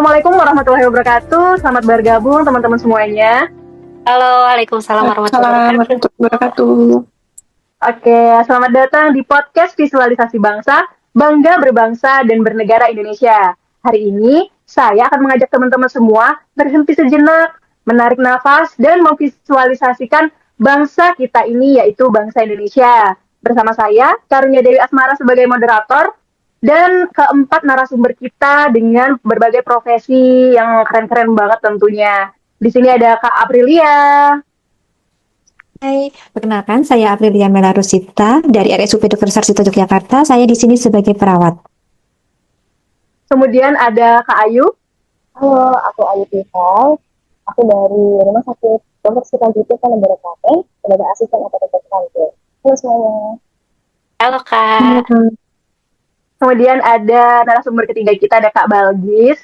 Assalamualaikum warahmatullahi wabarakatuh. Selamat bergabung teman-teman semuanya. Halo, Waalaikumsalam warahmatullahi Assalamualaikum wabarakatuh. warahmatullahi wabarakatuh. Oke, selamat datang di podcast Visualisasi Bangsa, Bangga Berbangsa dan Bernegara Indonesia. Hari ini, saya akan mengajak teman-teman semua berhenti sejenak, menarik nafas, dan memvisualisasikan bangsa kita ini, yaitu bangsa Indonesia. Bersama saya, Karunia Dewi Asmara sebagai moderator, dan keempat narasumber kita dengan berbagai profesi yang keren-keren banget tentunya. Di sini ada Kak Aprilia. Hai, perkenalkan saya Aprilia Mela Rusita dari RSUP Dr. Sarsito Yogyakarta. Saya di sini sebagai perawat. Kemudian ada Kak Ayu. Halo, aku Ayu Tifal. Aku dari Rumah Sakit Dr. Sukarjito Negara Klaten sebagai asisten operator kantor. Halo semuanya. Halo, Kak. Kemudian ada narasumber ketiga kita, ada Kak Balgis.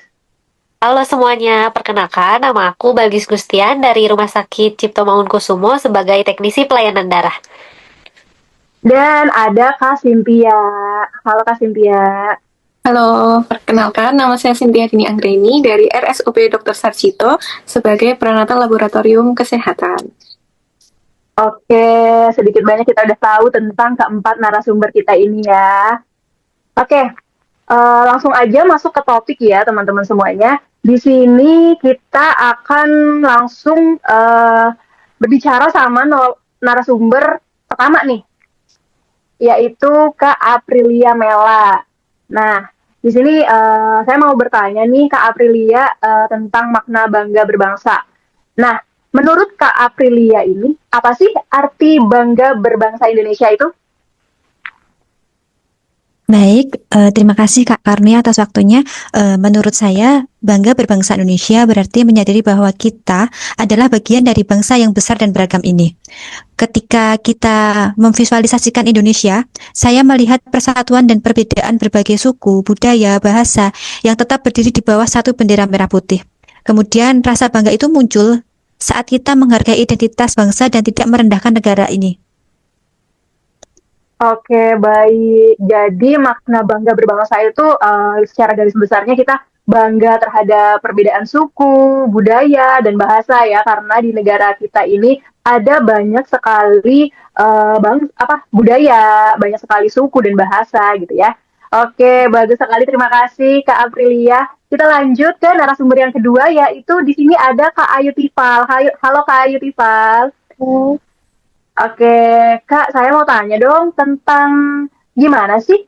Halo semuanya, perkenalkan nama aku Balgis Gustian dari Rumah Sakit Cipto Mangunkusumo sebagai teknisi pelayanan darah. Dan ada Kak Cynthia. Halo Kak Cynthia. Halo, perkenalkan nama saya Cynthia Dini Anggreni dari RSUP Dr. Sarjito sebagai peranata laboratorium kesehatan. Oke, sedikit banyak kita udah tahu tentang keempat narasumber kita ini ya. Oke, langsung aja masuk ke topik ya teman-teman semuanya. Di sini kita akan langsung berbicara sama narasumber pertama nih, yaitu Kak Aprilia Mela. Nah, di sini saya mau bertanya nih Kak Aprilia tentang makna bangga berbangsa. Nah, menurut Kak Aprilia ini, apa sih arti bangga berbangsa Indonesia itu? Baik, terima kasih Kak Karnia atas waktunya. Menurut saya, bangga berbangsa Indonesia berarti menyadari bahwa kita adalah bagian dari bangsa yang besar dan beragam ini. Ketika kita memvisualisasikan Indonesia, saya melihat persatuan dan perbedaan berbagai suku, budaya, bahasa yang tetap berdiri di bawah satu bendera merah putih. Kemudian rasa bangga itu muncul saat kita menghargai identitas bangsa dan tidak merendahkan negara ini. Oke, baik. Jadi makna bangga berbangsa itu secara garis besarnya kita bangga terhadap perbedaan suku, budaya, dan bahasa ya, karena di negara kita ini ada banyak sekali budaya, banyak sekali suku dan bahasa gitu ya. Oke, bagus sekali. Terima kasih Kak Aprilia. Kita lanjut ke narasumber yang kedua, yaitu di sini ada Kak Ayu Tifal. Halo Kak Ayu Tifal. Oke, Kak, saya mau tanya dong tentang gimana sih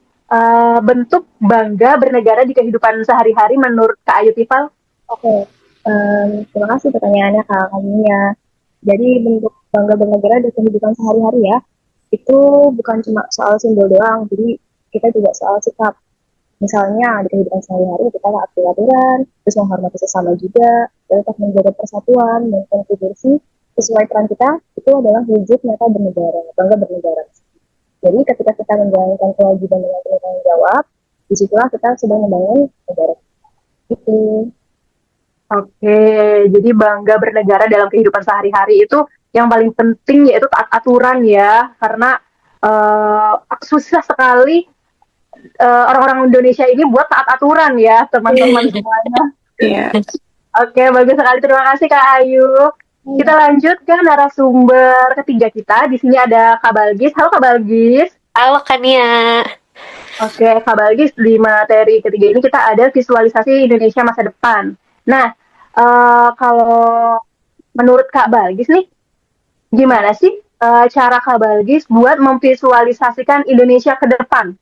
bentuk bangga bernegara di kehidupan sehari-hari menurut Kak Ayu Tifal? Oke, terima kasih pertanyaannya Kak Kaminya. Jadi bentuk bangga bernegara di kehidupan sehari-hari ya, itu bukan cuma soal simbol doang, jadi kita juga soal sikap. Misalnya di kehidupan sehari-hari kita taat aturan, terus menghormati sesama juga, dan tetap menjaga persatuan dan kontribusi sesuai peran kita, itu adalah wujud nyata bernegara, bangga bernegara. Jadi ketika kita menjalankan kewajiban dengan penuh tanggung jawab, disitulah kita sedang membangun negara. Itu. Oke, jadi bangga bernegara dalam kehidupan sehari-hari itu yang paling penting yaitu taat aturan ya, karena susah sekali orang-orang Indonesia ini buat taat aturan ya, teman-teman semuanya. Iya. Oke, bagus sekali. Terima kasih Kak Ayu. Kita lanjut ke narasumber ketiga kita. Di sini ada Kak Balgis. Halo Kak Balgis. Halo, Kania. Oke, Kak Balgis, di materi ketiga ini kita ada visualisasi Indonesia masa depan. Nah, kalau menurut Kak Balgis nih, gimana sih cara Kak Balgis buat memvisualisasikan Indonesia ke depan?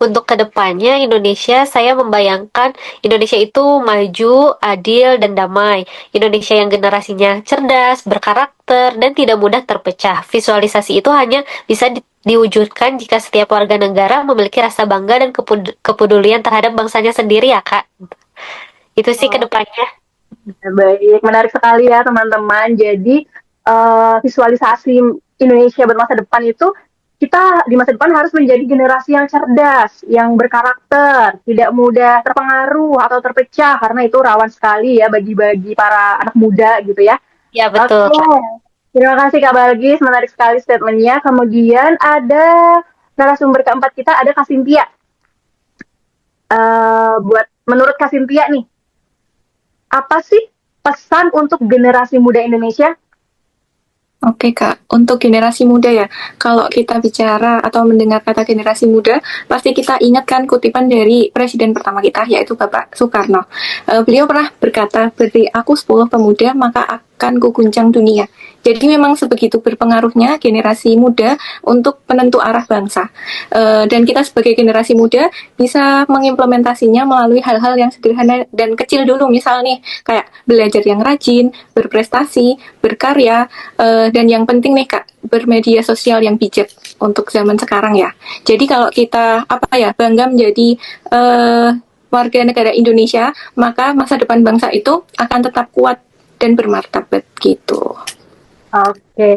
Untuk kedepannya Indonesia, saya membayangkan Indonesia itu maju, adil, dan damai. Indonesia yang generasinya cerdas, berkarakter, dan tidak mudah terpecah. Visualisasi itu hanya bisa diwujudkan jika setiap warga negara memiliki rasa bangga dan kepedulian terhadap bangsanya sendiri ya, Kak. Itu sih kedepannya. Baik, menarik sekali ya teman-teman. Jadi visualisasi Indonesia bermasa depan itu kita di masa depan harus menjadi generasi yang cerdas, yang berkarakter, tidak mudah terpengaruh atau terpecah karena itu rawan sekali ya bagi para anak muda gitu ya. Ya, betul. Oke. Terima kasih Kak Balgis, menarik sekali statementnya. Kemudian ada narasumber keempat kita ada Kak Cynthia. Buat menurut Kak Cynthia nih, apa sih pesan untuk generasi muda Indonesia? Oke Kak, untuk generasi muda ya, kalau kita bicara atau mendengar kata generasi muda, pasti kita ingat kan kutipan dari presiden pertama kita, yaitu Bapak Soekarno. Beliau pernah berkata, beri aku 10 pemuda, maka akan kuguncang dunia. Jadi memang sebegitu berpengaruhnya generasi muda untuk penentu arah bangsa. Dan kita sebagai generasi muda bisa mengimplementasinya melalui hal-hal yang sederhana dan kecil dulu, misalnya nih, kayak belajar yang rajin, berprestasi, berkarya, dan yang penting nih Kak, bermedia sosial yang bijak untuk zaman sekarang ya. Jadi kalau kita bangga menjadi warga negara Indonesia, maka masa depan bangsa itu akan tetap kuat dan bermartabat gitu. Oke,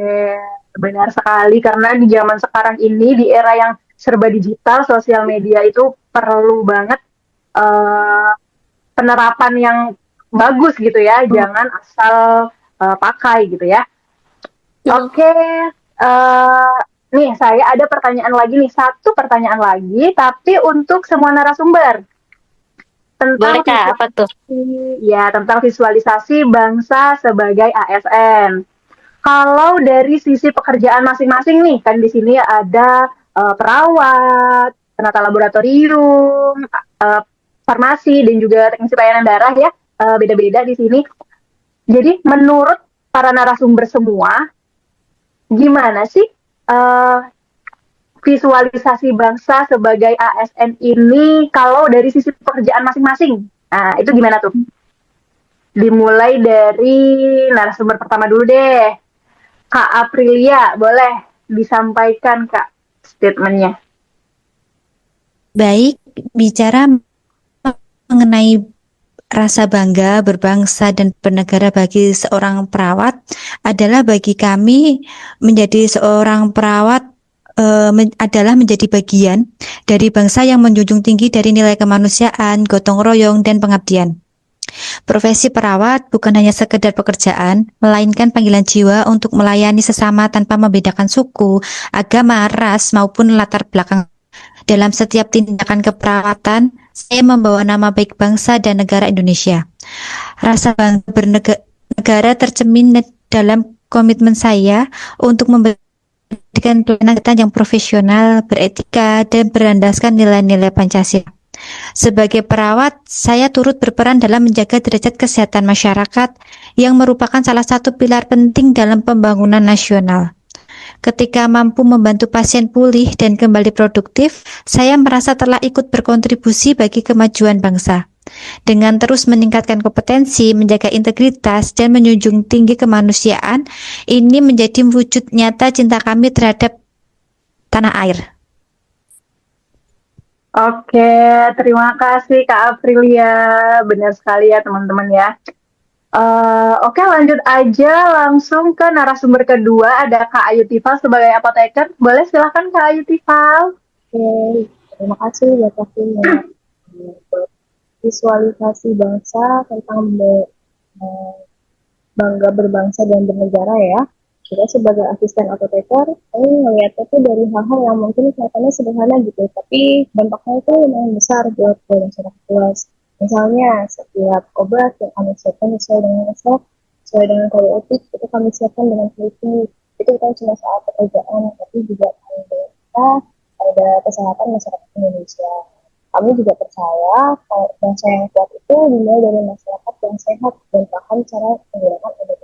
benar sekali karena di zaman sekarang ini di era yang serba digital, sosial media itu perlu banget uh, penerapan yang bagus gitu ya, jangan asal pakai gitu ya. Oke, nih saya ada pertanyaan lagi nih, satu pertanyaan lagi, tapi untuk semua narasumber Boleh tentang Kak, apa tuh? tentang visualisasi bangsa sebagai ASN. Kalau dari sisi pekerjaan masing-masing nih, kan di sini ada perawat, penata laboratorium, farmasi, dan juga teknisi pelayanan darah ya, beda-beda di sini. Jadi menurut para narasumber semua, gimana sih visualisasi bangsa sebagai ASN ini kalau dari sisi pekerjaan masing-masing? Nah, itu gimana tuh? Dimulai dari narasumber pertama dulu deh. Kak Aprilia, boleh disampaikan Kak statementnya? Baik, bicara mengenai rasa bangga berbangsa dan bernegara bagi seorang perawat adalah bagi kami menjadi seorang perawat adalah menjadi bagian dari bangsa yang menjunjung tinggi dari nilai kemanusiaan, gotong royong, dan pengabdian. Profesi perawat bukan hanya sekedar pekerjaan, melainkan panggilan jiwa untuk melayani sesama tanpa membedakan suku, agama, ras, maupun latar belakang. Dalam setiap tindakan keperawatan, saya membawa nama baik bangsa dan negara Indonesia. Rasa bangga bernegara tercermin dalam komitmen saya untuk memberikan pelayanan yang profesional, beretika, dan berlandaskan nilai-nilai Pancasila. Sebagai perawat, saya turut berperan dalam menjaga derajat kesehatan masyarakat yang merupakan salah satu pilar penting dalam pembangunan nasional. Ketika mampu membantu pasien pulih dan kembali produktif, saya merasa telah ikut berkontribusi bagi kemajuan bangsa. Dengan terus meningkatkan kompetensi, menjaga integritas, dan menjunjung tinggi kemanusiaan, ini menjadi wujud nyata cinta kami terhadap tanah air. Oke, terima kasih Kak Aprilia. Benar sekali ya teman-teman ya. Oke, lanjut aja langsung ke narasumber kedua. Ada Kak Ayu Tifal sebagai apoteker. Boleh silakan Kak Ayu Tifal. Oke, terima kasih buat waktunya. Visualisasi bangsa tentang bangga berbangsa dan bernegara ya. Kita sebagai asisten apoteker, kami melihatnya itu dari hal-hal yang mungkin kelihatannya sederhana gitu, tapi dampaknya itu lumayan besar buat masyarakat luas. Misalnya, setiap obat yang kami siapkan sesuai dengan resep, sesuai dengan kode etik, itu kami siapkan dengan teliti. Itu bukan cuma soal pekerjaan, tapi juga kita pada kesehatan masyarakat Indonesia. Kami juga percaya kalau bangsa yang kuat itu dimulai dari masyarakat yang sehat dan paham cara menggunakan obat.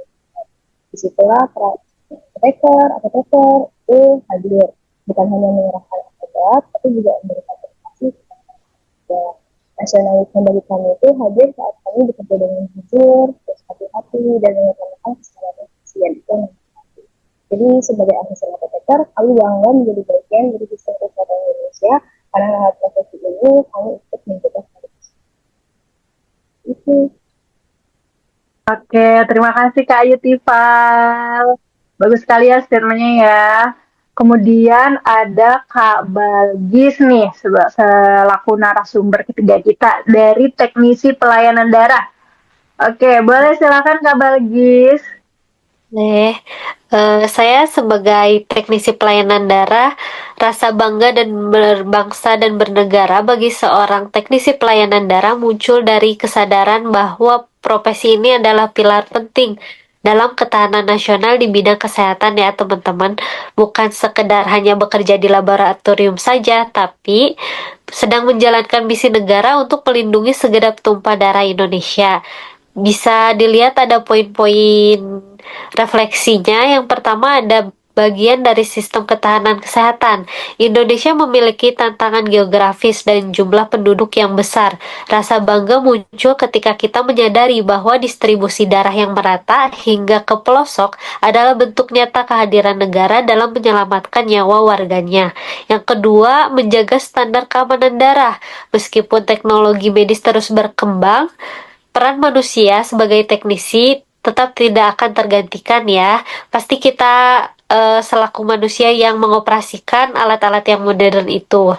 Disitulah apoteker itu hadir, bukan hanya menyerahkan obat, tapi juga memberikan edukasi kepada nasionalisme bagi kami itu hadir saat kami bekerja dengan jujur, terus hati-hati, dan mengutamakan keselamatan pasien itu. Jadi sebagai asisten apoteker, kami bangga menjadi bagian dari sistem kesehatan Indonesia karena lewat profesi ini kami ikut menjaga kualitas. Itu. Oke, terima kasih Kak Ayu Tifal. Bagus sekali ya statementnya ya. Kemudian ada Kak Balgis nih selaku narasumber ketiga kita dari teknisi pelayanan darah. Oke, boleh silakan Kak Balgis. Saya sebagai teknisi pelayanan darah, rasa bangga dan berbangsa dan bernegara bagi seorang teknisi pelayanan darah muncul dari kesadaran bahwa profesi ini adalah pilar penting dalam ketahanan nasional di bidang kesehatan ya teman-teman. Bukan sekedar hanya bekerja di laboratorium saja, tapi sedang menjalankan misi negara untuk melindungi segenap tumpah darah Indonesia. Bisa dilihat ada poin-poin refleksinya. Yang pertama ada bagian dari sistem ketahanan kesehatan. Indonesia memiliki tantangan geografis dan jumlah penduduk yang besar. Rasa bangga muncul ketika kita menyadari bahwa distribusi darah yang merata hingga ke pelosok adalah bentuk nyata kehadiran negara dalam menyelamatkan nyawa warganya. Yang kedua, menjaga standar keamanan darah. Meskipun teknologi medis terus berkembang, peran manusia sebagai teknisi tetap tidak akan tergantikan ya. Pasti kita selaku manusia yang mengoperasikan alat-alat yang modern itu.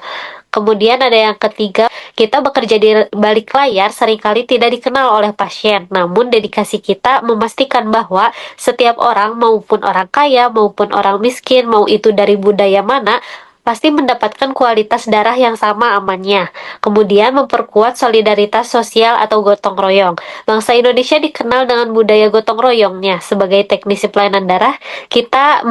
Kemudian ada yang ketiga, kita bekerja di balik layar seringkali tidak dikenal oleh pasien. Namun dedikasi kita memastikan bahwa setiap orang, maupun orang kaya, maupun orang miskin, mau itu dari budaya mana, pasti mendapatkan kualitas darah yang sama amannya. Kemudian memperkuat solidaritas sosial atau gotong royong. Bangsa Indonesia dikenal dengan budaya gotong royongnya. Sebagai teknisi pelayanan darah, kita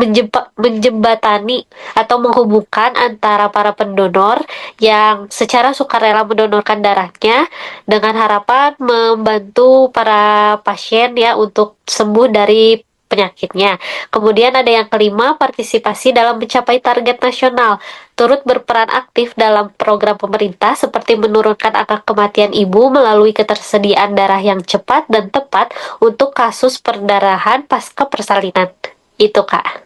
menjembatani atau menghubungkan antara para pendonor yang secara sukarela mendonorkan darahnya dengan harapan membantu para pasien ya untuk sembuh dari penyakitnya. Kemudian ada yang kelima, partisipasi dalam mencapai target nasional. Turut berperan aktif dalam program pemerintah seperti menurunkan angka kematian ibu melalui ketersediaan darah yang cepat dan tepat untuk kasus perdarahan pasca persalinan. Itu, Kak.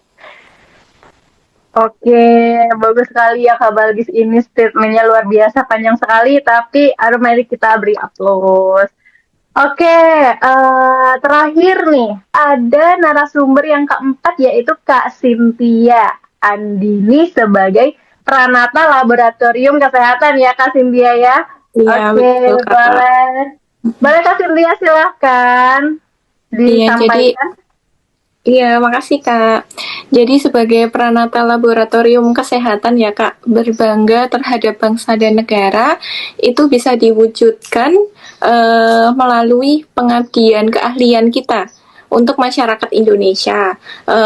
Oke, bagus sekali ya Kak Balgis. Ini statementnya luar biasa, panjang sekali, tapi aduh mari kita beri aplaus. Oke, terakhir nih, ada narasumber yang keempat yaitu Kak Cynthia Andini sebagai Pranata Laboratorium Kesehatan ya Kak Cynthia ya. Iya, Oke, betul, Kak. boleh Kak Cynthia silahkan disampaikan. Iya, makasih Kak. Jadi sebagai Pranata Laboratorium Kesehatan ya Kak, berbangga terhadap bangsa dan negara itu bisa diwujudkan melalui pengabdian keahlian kita untuk masyarakat Indonesia.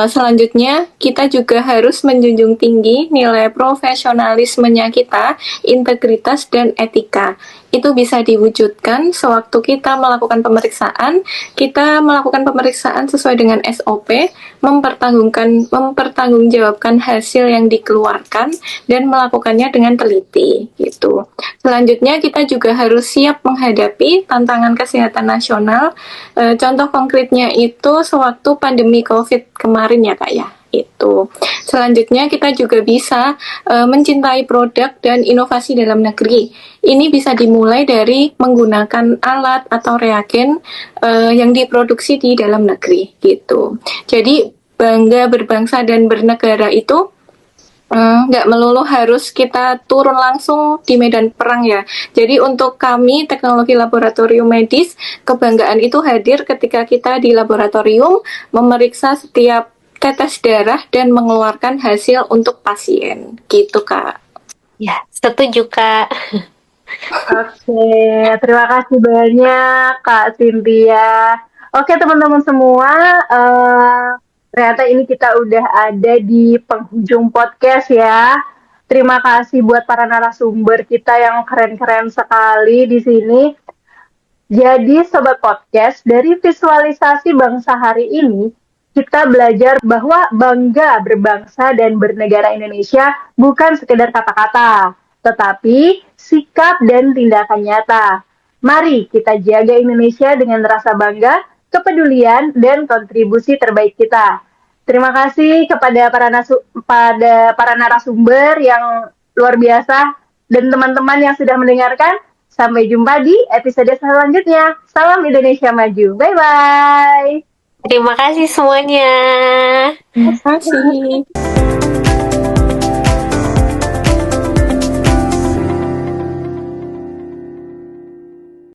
Selanjutnya, kita juga harus menjunjung tinggi nilai profesionalismenya kita, integritas, dan etika. Itu bisa diwujudkan sewaktu kita melakukan pemeriksaan sesuai dengan SOP, mempertanggungjawabkan hasil yang dikeluarkan, dan melakukannya dengan teliti. Gitu. Selanjutnya, kita juga harus siap menghadapi tantangan kesehatan nasional. Contoh konkretnya itu sewaktu pandemi COVID kemarin ya Kak ya. Itu. Selanjutnya kita juga bisa mencintai produk dan inovasi dalam negeri. Ini bisa dimulai dari menggunakan alat atau reagen yang diproduksi di dalam negeri gitu. Jadi bangga berbangsa dan bernegara itu nggak melulu harus kita turun langsung di medan perang ya. Jadi untuk kami teknologi laboratorium medis, kebanggaan itu hadir ketika kita di laboratorium memeriksa setiap tetes darah dan mengeluarkan hasil untuk pasien. Gitu, Kak. Ya, setuju, Kak. Oke, terima kasih banyak Kak Cynthia. Oke teman-teman semua, ternyata ini kita udah ada di penghujung podcast ya. Terima kasih buat para narasumber kita yang keren-keren sekali di sini. Jadi Sobat Podcast, dari visualisasi bangsa hari ini, kita belajar bahwa bangga berbangsa dan bernegara Indonesia bukan sekedar kata-kata, tetapi sikap dan tindakan nyata. Mari kita jaga Indonesia dengan rasa bangga, kepedulian, dan kontribusi terbaik kita. Terima kasih kepada para narasumber yang luar biasa dan teman-teman yang sudah mendengarkan. Sampai jumpa di episode selanjutnya. Salam Indonesia Maju. Bye-bye. Terima kasih semuanya. Terima kasih.